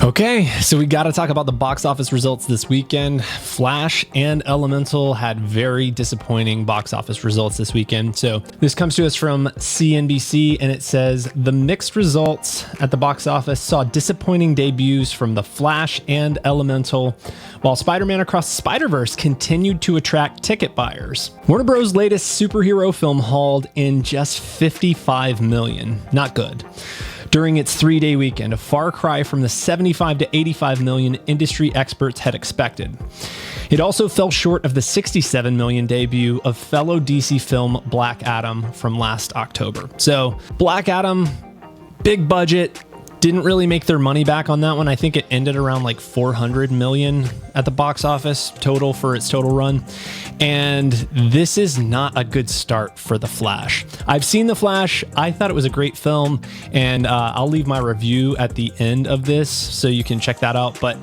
Okay, so we got to talk about the box office results this weekend. Flash and Elemental had very disappointing box office results this weekend. So this comes to us from CNBC, and it says the mixed results at the box office saw disappointing debuts from the Flash and Elemental, while Spider-Man Across the Spider-Verse continued to attract ticket buyers. Warner Bros. Latest superhero film hauled in just $55 million. Not good. During its 3-day weekend, a far cry from the 75 to 85 million industry experts had expected. It also fell short of the 67 million debut of fellow DC film Black Adam from last October. So Black Adam, big budget, didn't really make their money back on that one. I think it ended around like 400 million at the box office total for its total run. And this is not a good start for The Flash. I've seen The Flash. I thought it was a great film, and I'll leave my review at the end of this so you can check that out. But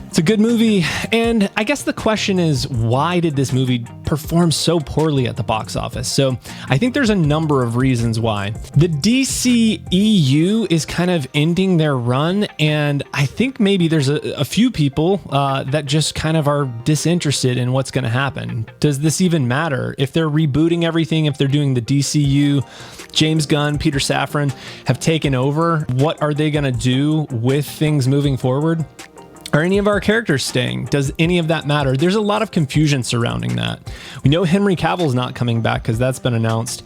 it's a good movie, and I guess the question is, why did this movie perform so poorly at the box office? So I think there's a number of reasons why. The DC EU is kind of ending their run, and I think maybe there's a few people that just kind of are disinterested in what's going to happen. Does this even matter? If they're rebooting everything, if they're doing the DCU, James Gunn, Peter Safran have taken over, what are they going to do with things moving forward? Are any of our characters staying? Does any of that matter? There's a lot of confusion surrounding that. We know Henry Cavill's not coming back because that's been announced.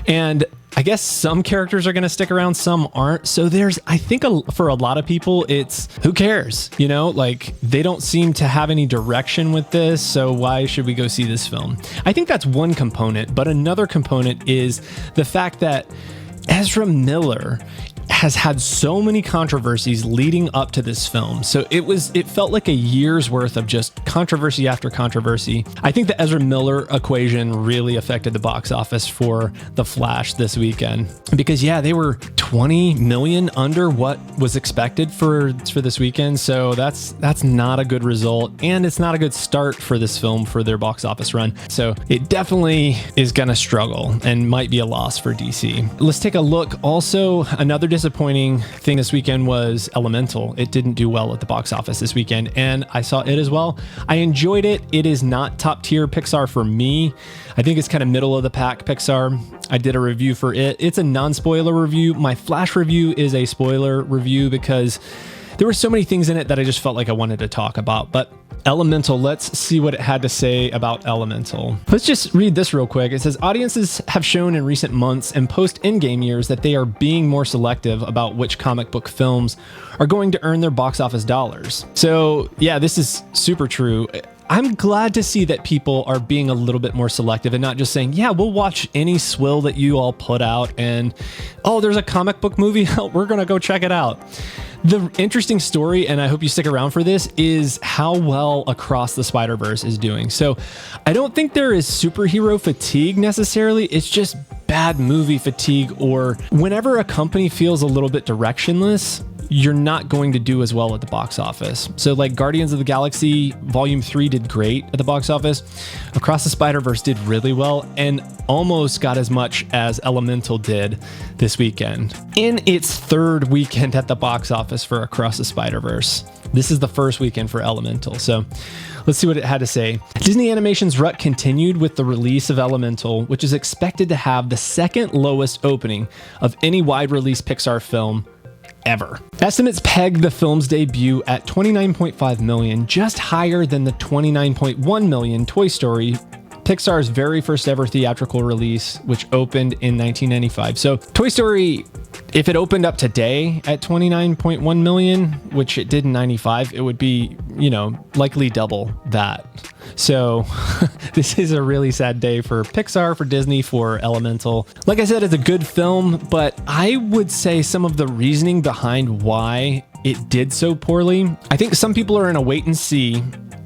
And I guess some characters are going to stick around, some aren't. So I think for a lot of people, it's who cares? You know, like they don't seem to have any direction with this. So why should we go see this film? I think that's one component. But another component is the fact that Ezra Miller has had so many controversies leading up to this film. So it felt like a year's worth of just controversy after controversy. I think the Ezra Miller equation really affected the box office for The Flash this weekend, because yeah, they were 20 million under what was expected for this weekend. So that's not a good result, and it's not a good start for this film for their box office run. So it definitely is gonna struggle and might be a loss for DC. Let's take a look. Also, another disappointing thing this weekend was Elemental. It didn't do well at the box office this weekend, and I saw it as well. I enjoyed it. It is not top tier Pixar for me. I think it's kind of middle of the pack Pixar. I did a review for it. It's a non-spoiler review. My Flash review is a spoiler review because there were so many things in it that I just felt like I wanted to talk about. But Elemental, let's see what it had to say about Elemental. Let's just read this real quick. It says, audiences have shown in recent months and post-Endgame years that they are being more selective about which comic book films are going to earn their box office dollars. So yeah, this is super true. I'm glad to see that people are being a little bit more selective and not just saying, yeah, we'll watch any swill that you all put out, and oh, there's a comic book movie, we're gonna go check it out. The interesting story, and I hope you stick around for this, is how well Across the Spider-Verse is doing. So I don't think there is superhero fatigue necessarily. It's just bad movie fatigue, or whenever a company feels a little bit directionless, you're not going to do as well at the box office. So like Guardians of the Galaxy Volume 3 did great at the box office. Across the Spider-Verse did really well and almost got as much as Elemental did this weekend. In its third weekend at the box office for Across the Spider-Verse, this is the first weekend for Elemental. So let's see what it had to say. Disney Animation's rut continued with the release of Elemental, which is expected to have the second lowest opening of any wide release Pixar film ever. Estimates peg the film's debut at 29.5 million, just higher than the 29.1 million Toy Story, Pixar's very first ever theatrical release, which opened in 1995. So Toy Story, if it opened up today at 29.1 million, which it did in 95, it would be, likely double that. So this is a really sad day for Pixar, for Disney, for Elemental. Like I said, it's a good film, but I would say some of the reasoning behind why it did so poorly, I think some people are in a wait and see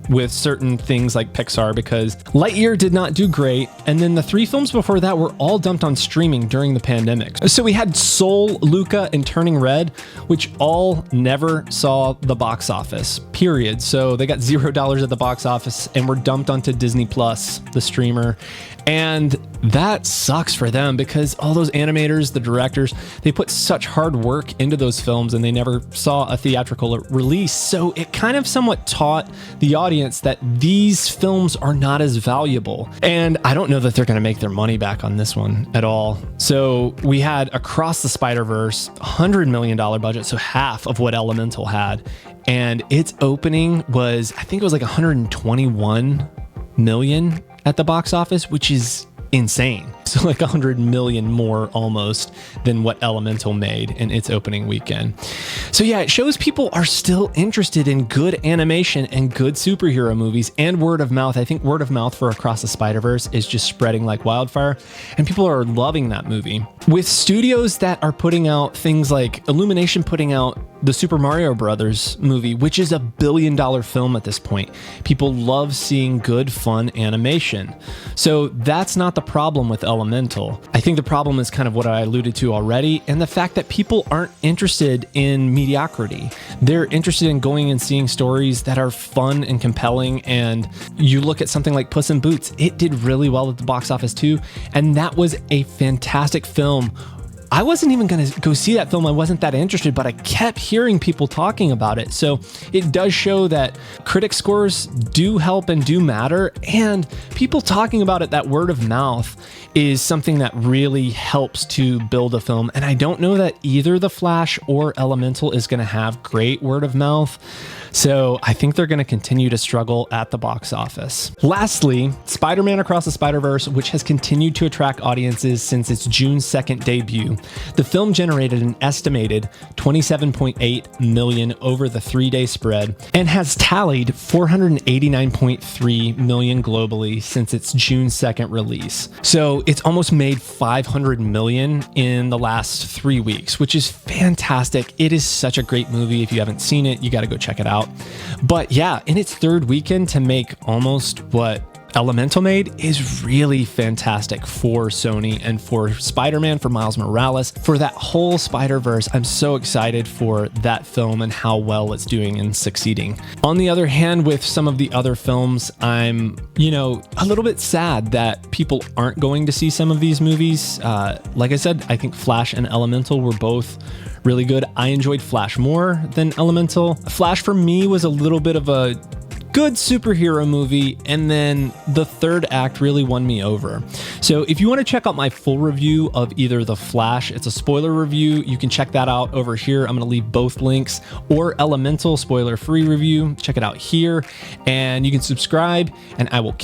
with certain things like Pixar, because Lightyear did not do great, and then the 3 films before that were all dumped on streaming during the pandemic. So we had Soul, Luca, and Turning Red, which all never saw the box office, period. So they got $0 at the box office and were dumped onto Disney Plus, the streamer. And that sucks for them because all those animators, the directors, they put such hard work into those films and they never saw a theatrical release. So it kind of somewhat taught the audience that these films are not as valuable. And I don't know that they're going to make their money back on this one at all. So we had Across the Spider-Verse, $100 million budget, so half of what Elemental had. And its opening was, I think it was like 121 million at the box office, which is insane. So like 100 million more almost than what Elemental made in its opening weekend. So yeah, it shows people are still interested in good animation and good superhero movies and word of mouth. I think word of mouth for Across the Spider-Verse is just spreading like wildfire and people are loving that movie. With studios that are putting out things like Illumination putting out the Super Mario Brothers movie, which is $1 billion film at this point. People love seeing good, fun animation. So that's not the problem with Elemental. I think the problem is kind of what I alluded to already, and the fact that people aren't interested in mediocrity. They're interested in going and seeing stories that are fun and compelling, and you look at something like Puss in Boots, it did really well at the box office too, and that was a fantastic film. I wasn't even going to go see that film. I wasn't that interested, but I kept hearing people talking about it. So it does show that critic scores do help and do matter. And people talking about it, that word of mouth is something that really helps to build a film. And I don't know that either The Flash or Elemental is going to have great word of mouth. So I think they're going to continue to struggle at the box office. Lastly, Spider-Man Across the Spider-Verse, which has continued to attract audiences since its June 2nd debut. The film generated an estimated 27.8 million over the 3-day spread and has tallied 489.3 million globally since its June 2nd release. So it's almost made 500 million in the last 3 weeks, which is fantastic. It is such a great movie. If you haven't seen it, you got to go check it out. But yeah, in its third weekend to make almost what Elemental made is really fantastic for Sony and for Spider-Man, for Miles Morales, for that whole Spider-Verse. I'm so excited for that film and how well it's doing and succeeding. On the other hand, with some of the other films, I'm, a little bit sad that people aren't going to see some of these movies. Like I said, I think Flash and Elemental were both really good. I enjoyed Flash more than Elemental. Flash for me was a little bit of a good superhero movie, and then the third act really won me over. So if you want to check out my full review of either The Flash, it's a spoiler review, you can check that out over here. I'm going to leave both links, or Elemental spoiler free review, check it out here, and you can subscribe, and I will catch